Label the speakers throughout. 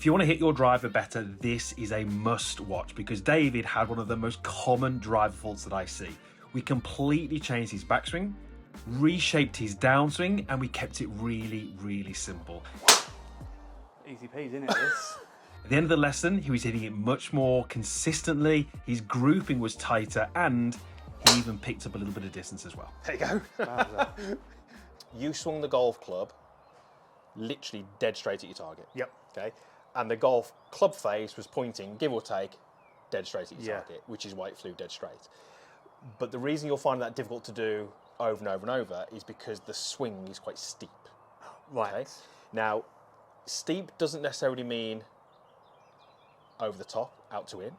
Speaker 1: If you want to hit your driver better, this is a must watch because David had one of the most common driver faults that I see. We completely changed his backswing, reshaped his downswing, and we kept it really, really simple.
Speaker 2: Easy peasy, isn't it, this?
Speaker 1: At the end of the lesson, he was hitting it much more consistently, his grouping was tighter, and he even picked up a little bit of distance as well.
Speaker 3: There you go. You swung the golf club literally dead straight at your target.
Speaker 2: Yep.
Speaker 3: Okay. And the golf club face was pointing, give or take, dead straight at your target, which is why it flew dead straight. But the reason you'll find that difficult to do over and over and over is because the swing is quite steep.
Speaker 2: Right.
Speaker 3: Okay? Now, steep doesn't necessarily mean over the top, out to in,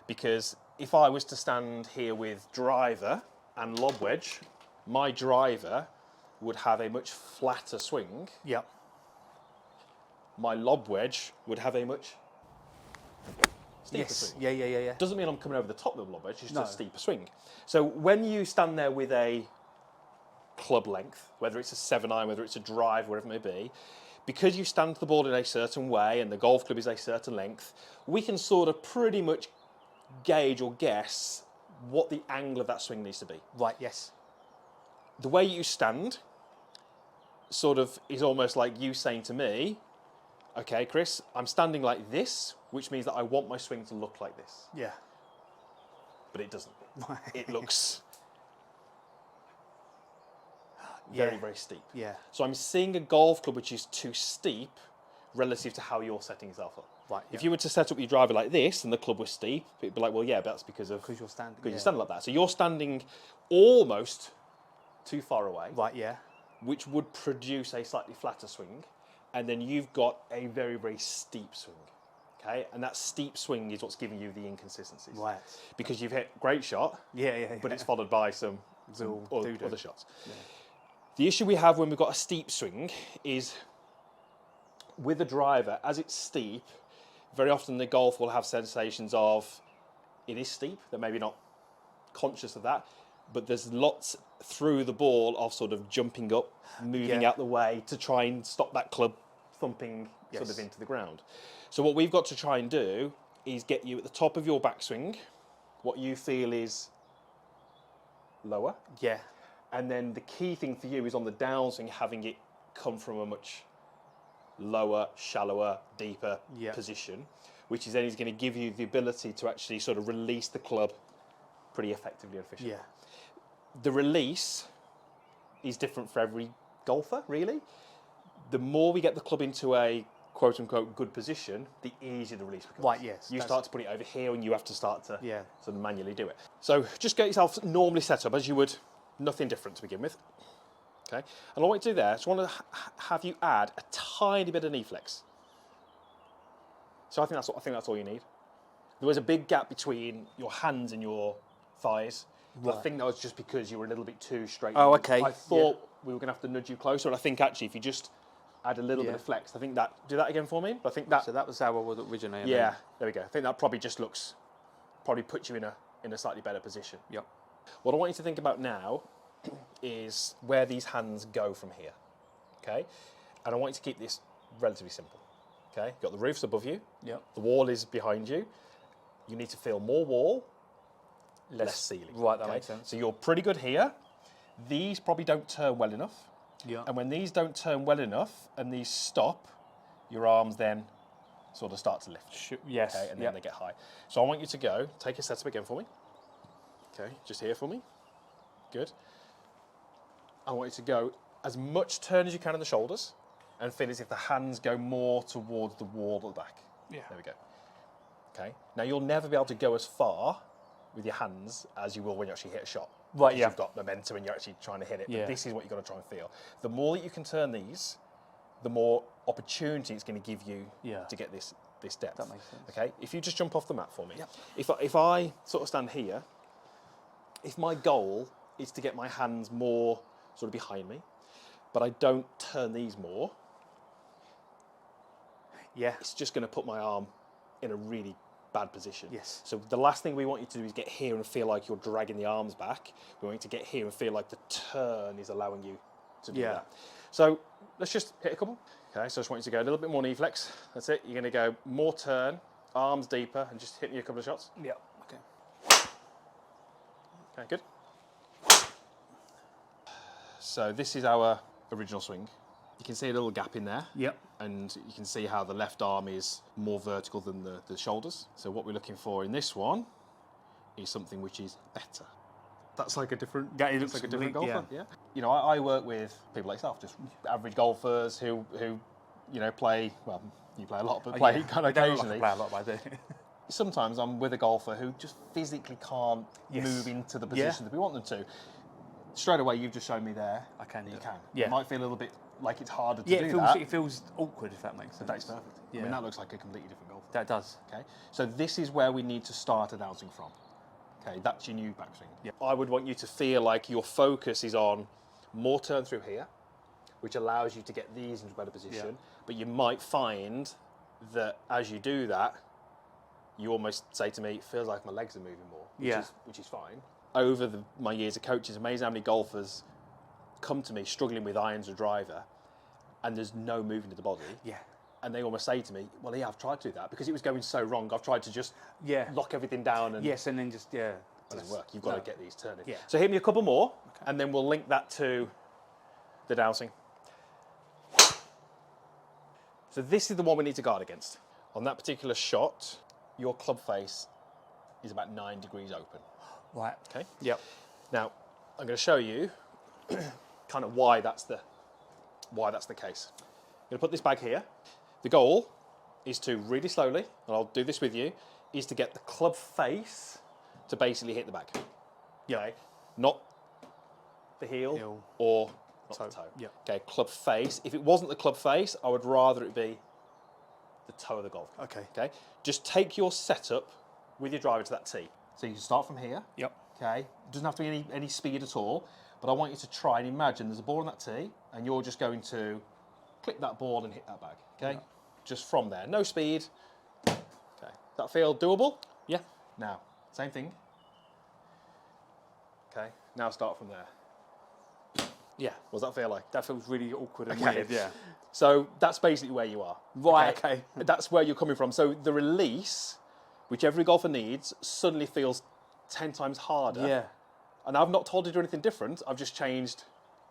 Speaker 3: because if I was to stand here with driver and lob wedge, my driver would have a much flatter swing.
Speaker 2: Yep.
Speaker 3: My lob wedge would have a much steeper swing.
Speaker 2: Yeah.
Speaker 3: Doesn't mean I'm coming over the top of the lob wedge, it's just a steeper swing. So when you stand there with a club length, whether it's a 7-iron, whether it's a drive, whatever it may be, because you stand the ball in a certain way and the golf club is a certain length, we can sort of pretty much gauge or guess what the angle of that swing needs to be.
Speaker 2: Right, yes.
Speaker 3: The way you stand sort of is almost like you saying to me, okay, Chris, I'm standing like this, which means that I want my swing to look like this.
Speaker 2: Yeah.
Speaker 3: But it doesn't. It looks very, very steep.
Speaker 2: Yeah.
Speaker 3: So I'm seeing a golf club which is too steep relative to how you're setting yourself up.
Speaker 2: Right.
Speaker 3: If you were to set up your driver like this and the club was steep, it'd be like, well, yeah, but that's because of...
Speaker 2: Because you're standing.
Speaker 3: Because you're standing like that. So you're standing almost too far away.
Speaker 2: Right, yeah.
Speaker 3: Which would produce a slightly flatter swing. And then you've got a very, very steep swing. Okay? And that steep swing is what's giving you the inconsistencies.
Speaker 2: Right.
Speaker 3: Because you've hit great shot,
Speaker 2: Yeah.
Speaker 3: but it's followed by some
Speaker 2: Doo-doo.
Speaker 3: other shots. Yeah. The issue we have when we've got a steep swing is with the driver, as it's steep, very often the golf will have sensations of it is steep, they're maybe not conscious of that, but there's lots through the ball of sort of jumping up, moving out the way to try and stop that club thumping sort of into the ground. So what we've got to try and do is get you at the top of your backswing, what you feel is lower.
Speaker 2: Yeah.
Speaker 3: And then the key thing for you is on the downswing, having it come from a much lower, shallower, deeper position, which is then is going to give you the ability to actually sort of release the club pretty effectively and efficiently.
Speaker 2: Yeah.
Speaker 3: The release is different for every golfer, really. The more we get the club into a quote-unquote good position, the easier the release becomes.
Speaker 2: Right, yes.
Speaker 3: You start to put it over here and you have to start to sort of manually do it. So just get yourself normally set up as you would, nothing different to begin with. Okay, and all I want you to do there is I want to have you add a tiny bit of knee flex. So I think that's all you need. There was a big gap between your hands and your thighs. Right. I think that was just because you were a little bit too straight.
Speaker 2: Oh, okay.
Speaker 3: I thought we were going to have to nudge you closer, and I think actually if you just add a little bit of flex, I think that, do that again for me. I think that.
Speaker 2: So that was how I was originally.
Speaker 3: Yeah, there we go. I think that probably just probably puts you in a slightly better position.
Speaker 2: Yep.
Speaker 3: What I want you to think about now is where these hands go from here, okay? And I want you to keep this relatively simple, okay? You've got the roofs above you, the wall is behind you. You need to feel more wall, less ceiling.
Speaker 2: Right, that makes sense.
Speaker 3: So you're pretty good here. These probably don't turn well enough.
Speaker 2: Yeah.
Speaker 3: And when these don't turn well enough and these stop, your arms then sort of start to lift.
Speaker 2: Yes.
Speaker 3: Okay, and then they get high. So I want you to go, take a setup again for me. Okay, just here for me. Good. I want you to go as much turn as you can in the shoulders and feel as if the hands go more towards the wall at the back.
Speaker 2: Yeah.
Speaker 3: There we go. Okay. Now you'll never be able to go as far with your hands as you will when you actually hit a shot.
Speaker 2: Right, yeah.
Speaker 3: You've got momentum and you're actually trying to hit it.
Speaker 2: Yeah.
Speaker 3: But this is what you've got to try and feel. The more that you can turn these, the more opportunity it's going to give you to get this depth.
Speaker 2: That makes sense.
Speaker 3: Okay. If you just jump off the mat for me.
Speaker 2: Yep.
Speaker 3: If I sort of stand here, if my goal is to get my hands more sort of behind me, but I don't turn these more, it's just going to put my arm in a really bad position.
Speaker 2: Yes.
Speaker 3: So the last thing we want you to do is get here and feel like you're dragging the arms back. We want you to get here and feel like the turn is allowing you to do that. So let's just hit a couple. Okay, so I just want you to go a little bit more knee flex. That's it. You're going to go more turn, arms deeper, and just hit me a couple of shots.
Speaker 2: Yeah. Okay.
Speaker 3: Okay, good. So this is our original swing. You can see a little gap in there.
Speaker 2: Yep.
Speaker 3: And you can see how the left arm is more vertical than the shoulders. So what we're looking for in this one is something which is better. That's like a different,
Speaker 2: Yeah, it looks
Speaker 3: like a different golfer.
Speaker 2: yeah.
Speaker 3: Yeah. You know, I work with people like yourself, just average golfers who you know play. Well, you play a lot, but play kind of occasionally.
Speaker 2: I play a lot, but I do.
Speaker 3: Sometimes I'm with a golfer who just physically can't
Speaker 2: Yes.
Speaker 3: move into the
Speaker 2: Yeah.
Speaker 3: position that we want them to. Straight away, you've just shown me there.
Speaker 2: I can.
Speaker 3: You
Speaker 2: do it.
Speaker 3: can.
Speaker 2: Yeah.
Speaker 3: It might feel a little bit like it's harder to
Speaker 2: Yeah,
Speaker 3: do
Speaker 2: it feels awkward if that makes sense.
Speaker 3: That's perfect. I
Speaker 2: Yeah.
Speaker 3: mean, that looks like a completely different golfer.
Speaker 2: That does.
Speaker 3: Okay, so this is where we need to start announcing from. Okay, that's your new backswing.
Speaker 2: Yep.
Speaker 3: I would want you to feel like your focus is on more turn through here, which allows you to get these into a better position.
Speaker 2: Yeah.
Speaker 3: But you might find that as you do that, you almost say to me, it feels like my legs are moving more, which is fine. Over my years of coaching, it's amazing how many golfers come to me struggling with irons or driver, and there's no movement of the body.
Speaker 2: Yeah.
Speaker 3: And they almost say to me, well, yeah, I've tried to do that because it was going so wrong. I've tried to just
Speaker 2: Yeah.
Speaker 3: lock everything down and
Speaker 2: Yes, and then just
Speaker 3: it doesn't work. You've got to get these turning.
Speaker 2: Yeah.
Speaker 3: So hit me a couple more, and then we'll link that to the dowsing. So this is the one we need to guard against. On that particular shot, your club face is about 9 degrees open.
Speaker 2: Right.
Speaker 3: Okay.
Speaker 2: Yep.
Speaker 3: Now, I'm going to show you kind of why that's the case. I'm going to put this bag here. The goal is to really slowly, and I'll do this with you, is to get the club face to basically hit the bag. Okay? Not the heel. Or not the toe.
Speaker 2: Yep.
Speaker 3: Okay, club face. If it wasn't the club face, I would rather it be the toe of the golf.
Speaker 2: Okay.
Speaker 3: Okay? Just take your setup with your driver to that tee. So you can start from here.
Speaker 2: Yep.
Speaker 3: Okay? It doesn't have to be any speed at all, but I want you to try and imagine there's a ball on that tee, and you're just going to click that ball and hit that bag. Okay?
Speaker 2: Yeah.
Speaker 3: Just from there. No speed. Okay. That feel doable?
Speaker 2: Yeah.
Speaker 3: Now, same thing. Okay. Now start from there.
Speaker 2: Yeah.
Speaker 3: What does that feel like?
Speaker 2: That feels really awkward and
Speaker 3: Okay.
Speaker 2: weird. Yeah.
Speaker 3: So that's basically where you are.
Speaker 2: Right. Okay.
Speaker 3: That's where you're coming from. So the release, which every golfer needs, suddenly feels 10 times harder.
Speaker 2: Yeah.
Speaker 3: And I've not told you to do anything different. I've just changed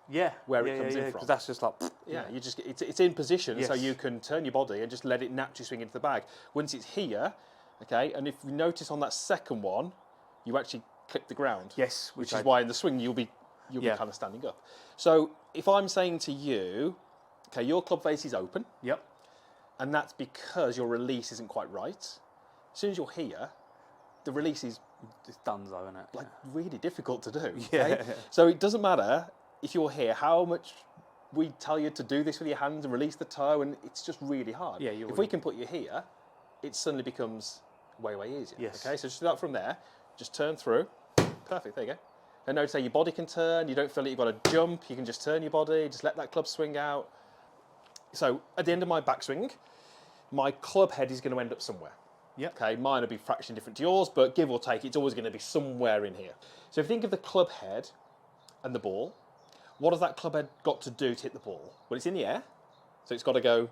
Speaker 2: Yeah.
Speaker 3: where it comes in from.
Speaker 2: Because that's just like.
Speaker 3: Yeah, you just it's in position, so
Speaker 2: Yes.
Speaker 3: you can turn your body and just let it naturally swing into the bag. Once it's here, okay, and if you notice on that second one, you actually clip the ground.
Speaker 2: Yes.
Speaker 3: Which is why in the swing you'll be
Speaker 2: Yeah.
Speaker 3: kind of standing up. So if I'm saying to you, okay, your club face is open,
Speaker 2: Yep.
Speaker 3: and that's because your release isn't quite right. As soon as you're here, the release is
Speaker 2: It's done though, isn't it?
Speaker 3: like really difficult to do.
Speaker 2: Yeah.
Speaker 3: Okay? So it doesn't matter if you're here, how much we tell you to do this with your hands and release the toe, and it's just really hard.
Speaker 2: Yeah,
Speaker 3: if we can put you here, it suddenly becomes way easier.
Speaker 2: Yes.
Speaker 3: Okay, so just do that from there. Just turn through. Perfect, there you go. And notice how your body can turn, you don't feel like you've got to jump, you can just turn your body, just let that club swing out. So at the end of my backswing, my club head is going to end up somewhere.
Speaker 2: Yep.
Speaker 3: Okay, mine will be fraction different to yours, but give or take, it's always going to be somewhere in here. So if you think of the club head and the ball, what has that club head got to do to hit the ball? Well, it's in the air, so it's got to go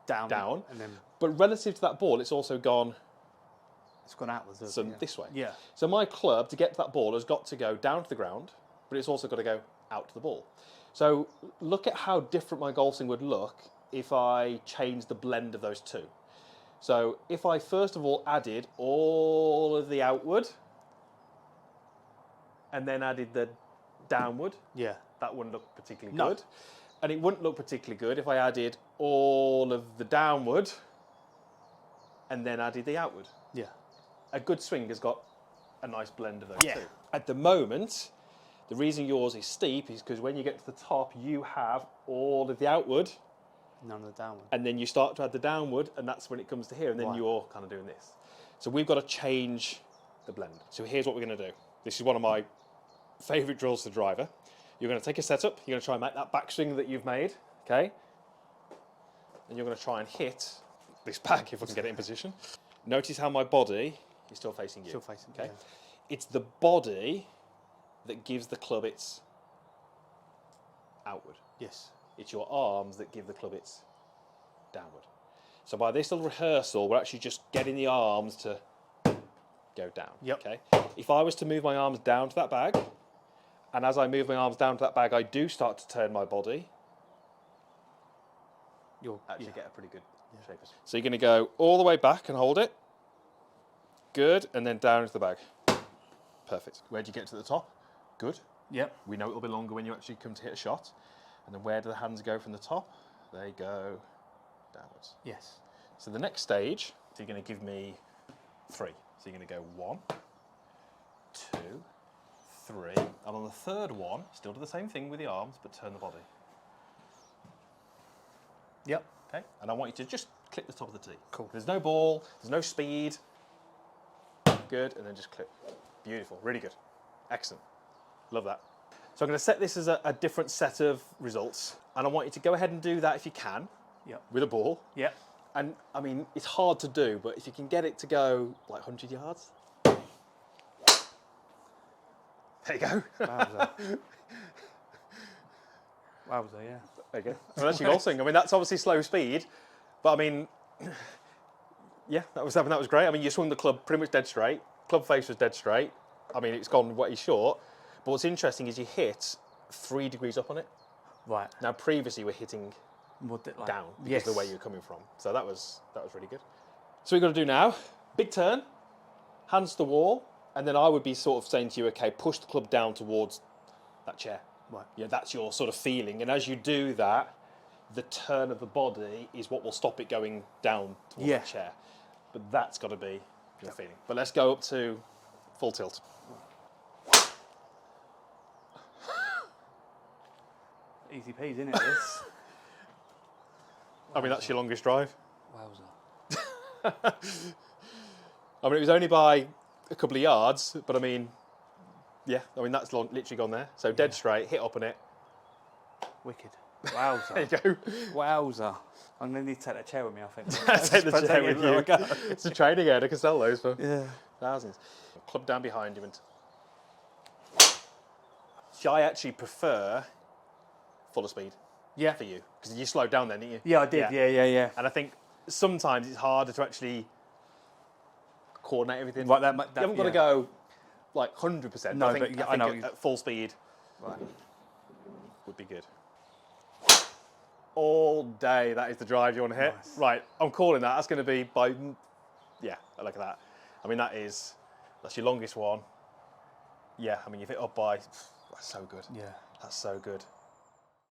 Speaker 2: Down.
Speaker 3: down.
Speaker 2: And then
Speaker 3: But relative to that ball, it's also gone
Speaker 2: it's gone outwards.
Speaker 3: this way.
Speaker 2: Yeah.
Speaker 3: So my club, to get to that ball, has got to go down to the ground, but it's also got to go out to the ball. So look at how different my golf swing would look if I changed the blend of those two. So if I first of all added all of the outward and then added the downward,
Speaker 2: Yeah.
Speaker 3: that wouldn't look particularly
Speaker 2: No.
Speaker 3: good. And it wouldn't look particularly good if I added all of the downward and then added the outward.
Speaker 2: Yeah.
Speaker 3: A good swing has got a nice blend of those
Speaker 2: Yeah.
Speaker 3: two. At the moment, the reason yours is steep is because when you get to the top, you have all of the outward,
Speaker 2: None of the downward.
Speaker 3: and then you start to add the downward, and that's when it comes to here, and then
Speaker 2: Right.
Speaker 3: you're kind of doing this. So we've got to change the blend. So here's what we're going to do. This is one of my favourite drills to the driver. You're going to take a setup, you're going to try and make that backswing that you've made, okay? And you're going to try and hit this bag if I can get it in position. Notice how my body is still facing you.
Speaker 2: Still facing.
Speaker 3: Okay.
Speaker 2: Yeah.
Speaker 3: It's the body that gives the club its outward.
Speaker 2: Yes.
Speaker 3: It's your arms that give the club its downward. So by this little rehearsal, we're actually just getting the arms to go down.
Speaker 2: Yep.
Speaker 3: Okay. If I was to move my arms down to that bag, and as I move my arms down to that bag, I do start to turn my body.
Speaker 2: You'll
Speaker 3: Actually get a pretty good shape. So you're going to go all the way back and hold it. Good, and then down into the bag. Perfect. Where do you get to the top? Good.
Speaker 2: Yep.
Speaker 3: We know it'll be longer when you actually come to hit a shot. And then where do the hands go from the top? They go downwards.
Speaker 2: Yes.
Speaker 3: So the next stage, so you're going to give me 3. So you're going to go 1, 2, 3. And on the third one, still do the same thing with the arms, but turn the body.
Speaker 2: Yep.
Speaker 3: Okay? And I want you to just clip the top of the tee.
Speaker 2: Cool.
Speaker 3: There's no ball, there's no speed. Good, and then just clip. Beautiful, really good. Excellent. Love that. So I'm going to set this as a different set of results, and I want you to go ahead and do that if you can.
Speaker 2: Yep.
Speaker 3: With a ball.
Speaker 2: Yep.
Speaker 3: And I mean, it's hard to do, but if you can get it to go like 100 yards. There you go.
Speaker 2: Wowza. Wowza, yeah.
Speaker 3: There you go. Well, that's your goal swing. I mean, that's obviously slow speed, but I mean, yeah, that was great. I mean, you swung the club pretty much dead straight. Club face was dead straight. I mean, it's gone way short. But what's interesting is you hit 3 degrees up on it.
Speaker 2: Right.
Speaker 3: Now, previously, we're hitting
Speaker 2: Like,
Speaker 3: down because
Speaker 2: yes.
Speaker 3: of the way you're coming from. So that was really good. So we've got to do now, big turn, hands to the wall, and then I would be sort of saying to you, okay, push the club down towards that chair.
Speaker 2: Right.
Speaker 3: Yeah, that's your sort of feeling. And as you do that, the turn of the body is what will stop it going down towards
Speaker 2: Yeah.
Speaker 3: the chair. But that's got to be your feeling. But let's go up to full tilt.
Speaker 2: Easy peasy, isn't it, this?
Speaker 3: I mean, that's your longest drive.
Speaker 2: Wowza.
Speaker 3: I mean, it was only by a couple of yards, but I mean, yeah, I mean, that's literally gone there. So dead straight, hit up on it.
Speaker 2: Wicked. Wowza.
Speaker 3: There you go.
Speaker 2: Wowza. I'm going to need to take that chair with me, I think.
Speaker 3: Take the chair with you.
Speaker 2: Go.
Speaker 3: It's a training aid. I can sell those for
Speaker 2: Yeah.
Speaker 3: thousands. Club down behind you. And see, I actually prefer fuller speed
Speaker 2: Yeah.
Speaker 3: for you because you slowed down then, didn't you?
Speaker 2: Yeah, I did. Yeah.
Speaker 3: And I think sometimes it's harder to actually coordinate everything.
Speaker 2: Right, that
Speaker 3: you haven't got to
Speaker 2: yeah.
Speaker 3: go like 100%.
Speaker 2: No,
Speaker 3: I think,
Speaker 2: but
Speaker 3: I
Speaker 2: I
Speaker 3: think
Speaker 2: know.
Speaker 3: at full speed
Speaker 2: Right.
Speaker 3: would be good. All day, that is the drive you want to hit.
Speaker 2: Nice.
Speaker 3: Right, I'm calling that. That's going to be by, yeah, look at that. I mean, that's your longest one. Yeah, I mean, you've hit up by, that's so good.
Speaker 2: Yeah.
Speaker 3: That's so good.